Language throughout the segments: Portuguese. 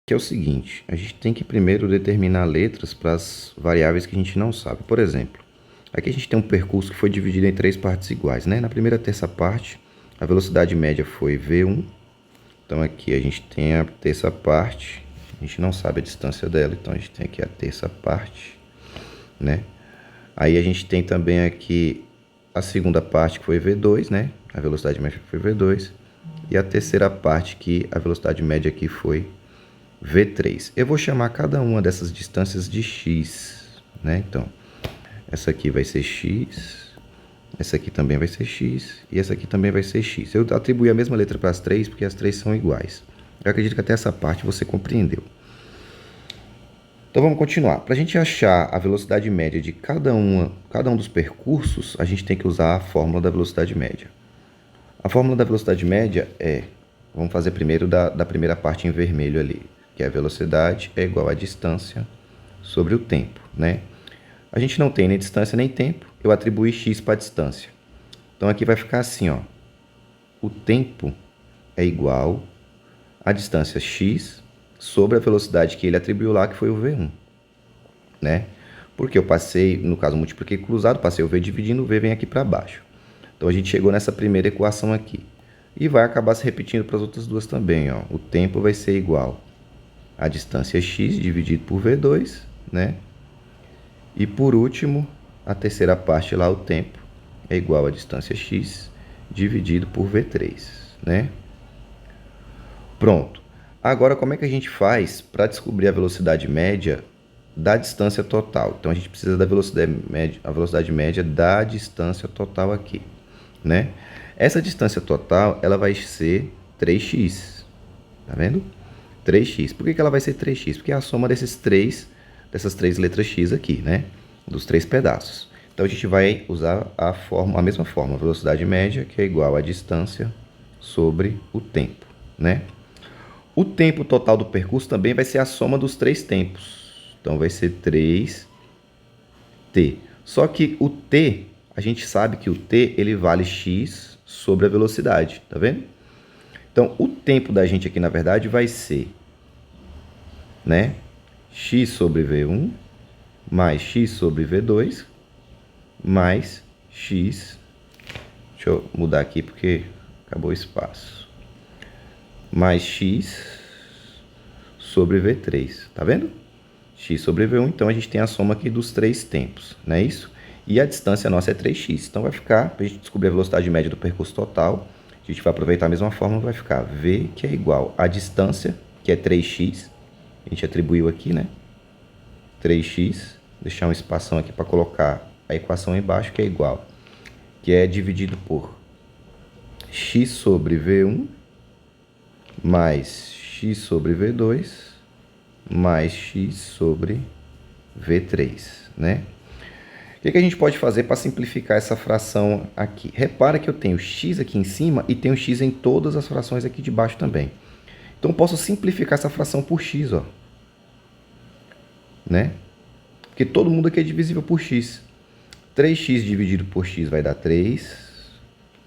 que é o seguinte, a gente tem que primeiro determinar letras para as variáveis que a gente não sabe. Por exemplo, aqui a gente tem um percurso que foi dividido em 3 partes iguais, né? Na primeira terça parte, a velocidade média foi v1. Então aqui a gente tem a terça parte, a gente não sabe a distância dela, então a gente tem aqui a terça parte, né? Aí a gente tem também aqui a segunda parte que foi v2, né? A velocidade média foi v2. E a terceira parte que a velocidade média aqui foi v3. Eu vou chamar cada uma dessas distâncias de x, né? Então, essa aqui vai ser x, essa aqui também vai ser x e essa aqui também vai ser x. Eu atribuí a mesma letra para as três porque as três são iguais. Eu acredito que até essa parte você compreendeu. Então vamos continuar. Para a gente achar a velocidade média de cada um dos percursos, a gente tem que usar a fórmula da velocidade média. A fórmula da velocidade média é, vamos fazer primeiro da primeira parte em vermelho ali, que é a velocidade é igual a distância sobre o tempo, né? A gente não tem nem distância nem tempo, eu atribuí x para a distância. Então aqui vai ficar assim, ó. O tempo é igual a distância x sobre a velocidade que ele atribuiu lá, que foi o v1, né? Porque eu passei, no caso, multipliquei cruzado, passei o v dividindo, o v vem aqui para baixo. Então a gente chegou nessa primeira equação aqui. E vai acabar se repetindo para as outras duas também, ó. O tempo vai ser igual a distância x dividido por v2, né? E por último, a terceira parte lá, o tempo, é igual a distância x dividido por v3, né? Pronto. Agora, como é que a gente faz para descobrir a velocidade média da distância total? Então, a gente precisa da velocidade média da distância total aqui, né? Essa distância total, ela vai ser 3x, tá vendo? 3x. Por que ela vai ser 3x? Porque é a soma dessas três letras x aqui, né? Dos três pedaços. Então, a gente vai usar a mesma forma, a velocidade média, que é igual a distância sobre o tempo, né? O tempo total do percurso também vai ser a soma dos três tempos. Então, vai ser 3t. Só que o t, a gente sabe que o t, ele vale x sobre a velocidade, tá vendo? Então, o tempo da gente aqui, na verdade, vai ser, né, x sobre v1 mais x sobre v2 mais x, deixa eu mudar aqui porque acabou o espaço, mais x sobre v3, tá vendo? X sobre v1, então a gente tem a soma aqui dos três tempos, não é isso? E a distância nossa é 3x, então vai ficar, para a gente descobrir a velocidade média do percurso total, a gente vai aproveitar a mesma fórmula, vai ficar v, que é igual a distância, que é 3x, a gente atribuiu aqui, né? 3x, deixar um espação aqui para colocar a equação embaixo, que é igual, que é dividido por x sobre v1 mais x sobre v2 mais x sobre v3, né? O que a gente pode fazer para simplificar essa fração aqui? Repara que eu tenho x aqui em cima e tenho x em todas as frações aqui de baixo também. Então, eu posso simplificar essa fração por x, ó, né? Porque todo mundo aqui é divisível por x. 3x dividido por x vai dar 3,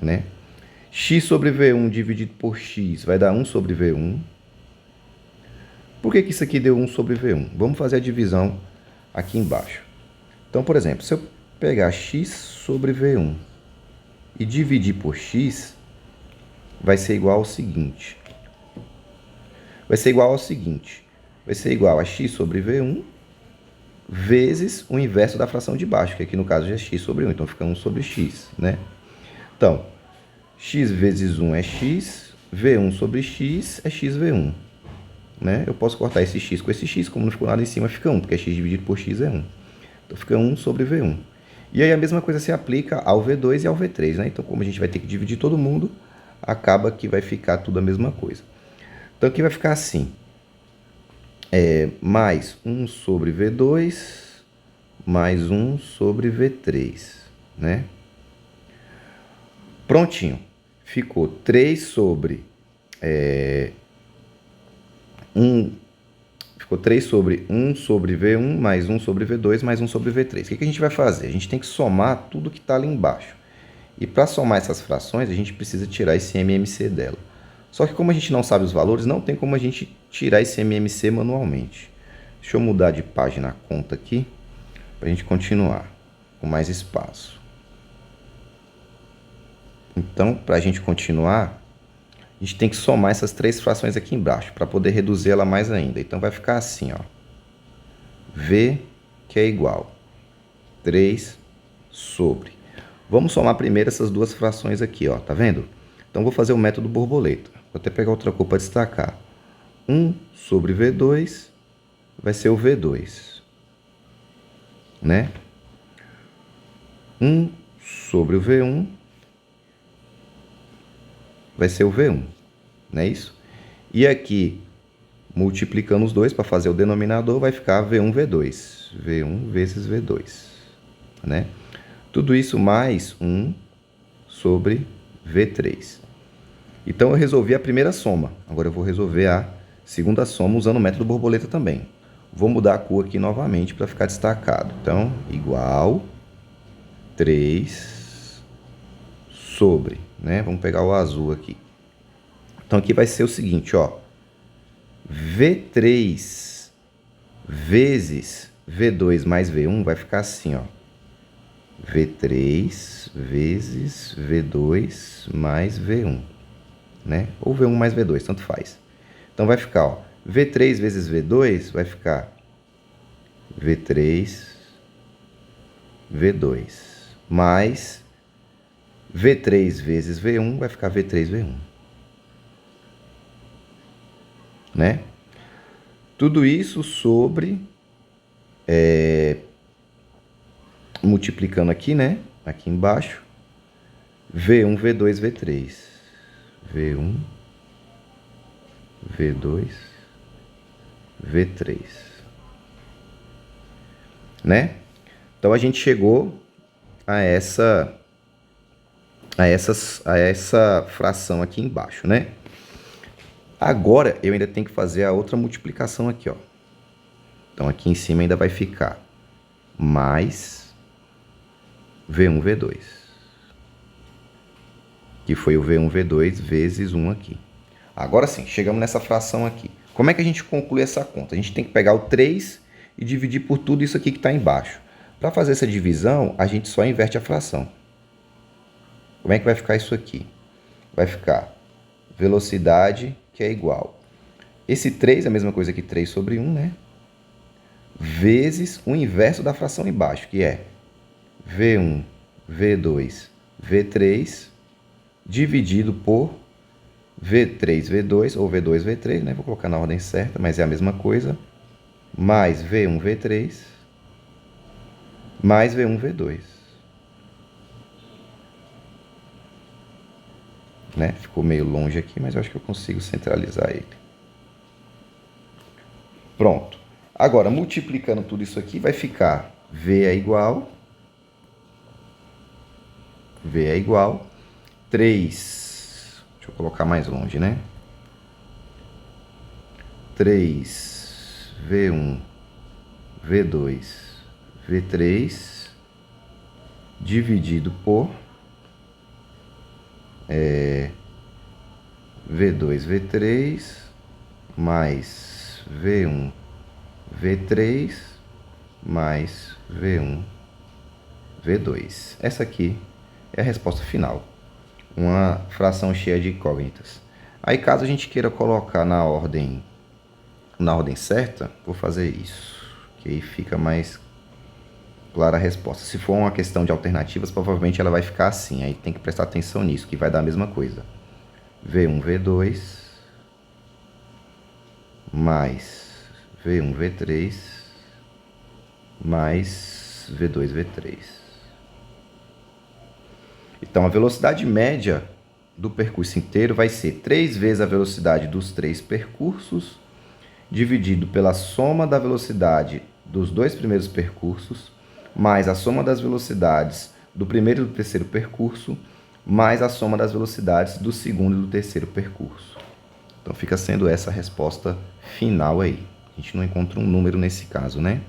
né? X sobre V1 dividido por x vai dar 1 sobre V1. Por que isso aqui deu 1 sobre V1? Vamos fazer a divisão aqui embaixo. Então, por exemplo, se eu pegar x sobre V1 e dividir por x, vai ser igual ao seguinte. Vai ser igual a x sobre V1 vezes o inverso da fração de baixo, que aqui no caso já é x sobre 1, então fica 1 sobre x, né? Então, x vezes 1 é x, v1 sobre x é xv1, né? Eu posso cortar esse x com esse x, como não ficou nada em cima, fica 1, porque x dividido por x é 1. Então, fica 1 sobre v1. E aí a mesma coisa se aplica ao v2 e ao v3, né? Então, como a gente vai ter que dividir todo mundo, acaba que vai ficar tudo a mesma coisa. Então, aqui vai ficar assim. Mais 1 sobre V2 mais 1 sobre V3, né? Prontinho. Ficou 3 sobre 1 sobre V1 mais 1 sobre V2 mais 1 sobre V3. O que a gente vai fazer? A gente tem que somar tudo que está ali embaixo. E para somar essas frações, a gente precisa tirar esse MMC dela. Só que como a gente não sabe os valores, não tem como a gente tirar esse MMC manualmente. Deixa eu mudar de página a conta aqui, para a gente continuar com mais espaço. Então, para a gente continuar, a gente tem que somar essas três frações aqui embaixo, para poder reduzir ela mais ainda. Então, vai ficar assim, ó. V, que é igual 3 sobre. Vamos somar primeiro essas duas frações aqui, ó, tá vendo? Então, vou fazer o método borboleta. Vou até pegar outra cor para destacar. 1 sobre V2 vai ser o V2, né? 1 sobre o V1 vai ser o V1, não é isso? E aqui, multiplicando os dois para fazer o denominador, vai ficar V1, V2. V1 vezes V2, né? Tudo isso mais 1 sobre V3. Então, eu resolvi a primeira soma. Agora, eu vou resolver a segunda soma usando o método borboleta também. Vou mudar a cor aqui novamente para ficar destacado. Então, igual 3 sobre, né? Vamos pegar o azul aqui. Então, aqui vai ser o seguinte, ó. V3 vezes V2 mais V1 vai ficar assim, ó. V3 vezes V2 mais V1, né? Ou V1 mais V2, tanto faz. Então, vai ficar, ó. V3 vezes V2 vai ficar V3, V2, mais V3 vezes V1 vai ficar V3, V1. Né? Tudo isso sobre, multiplicando aqui, né? Aqui embaixo, V1, V2, V3. V1, V2, V3. Né? Então, a gente chegou a essa fração aqui embaixo, né? Agora, eu ainda tenho que fazer a outra multiplicação aqui, ó. Então, aqui em cima ainda vai ficar mais V1, V2. Que foi o V1, V2 vezes 1 aqui. Agora sim, chegamos nessa fração aqui. Como é que a gente conclui essa conta? A gente tem que pegar o 3 e dividir por tudo isso aqui que está embaixo. Para fazer essa divisão, a gente só inverte a fração. Como é que vai ficar isso aqui? Vai ficar velocidade, que é igual. Esse 3 é a mesma coisa que 3 sobre 1, né? Vezes o inverso da fração embaixo, que é V1, V2, V3, dividido por V3, V2, ou V2, V3, né? Vou colocar na ordem certa, mas é a mesma coisa. Mais V1, V3, mais V1, V2. Né? Ficou meio longe aqui, mas eu acho que eu consigo centralizar ele. Pronto. Agora, multiplicando tudo isso aqui, vai ficar V é igual 3, deixa eu colocar mais longe, né? 3 V1, V2, V3 dividido por V2, V3 mais V1, V3 mais V1, V2. Essa aqui é a resposta final. Uma fração cheia de incógnitas. Aí, caso a gente queira colocar na ordem certa, vou fazer isso, que aí fica mais clara a resposta. Se for uma questão de alternativas, provavelmente ela vai ficar assim. Aí tem que prestar atenção nisso, que vai dar a mesma coisa. V1, V2 mais V1, V3 mais V2, V3. Então, a velocidade média do percurso inteiro vai ser 3 vezes a velocidade dos 3 percursos, dividido pela soma da velocidade dos 2 primeiros percursos, mais a soma das velocidades do primeiro e do terceiro percurso, mais a soma das velocidades do segundo e do terceiro percurso. Então, fica sendo essa a resposta final aí. A gente não encontra um número nesse caso, né?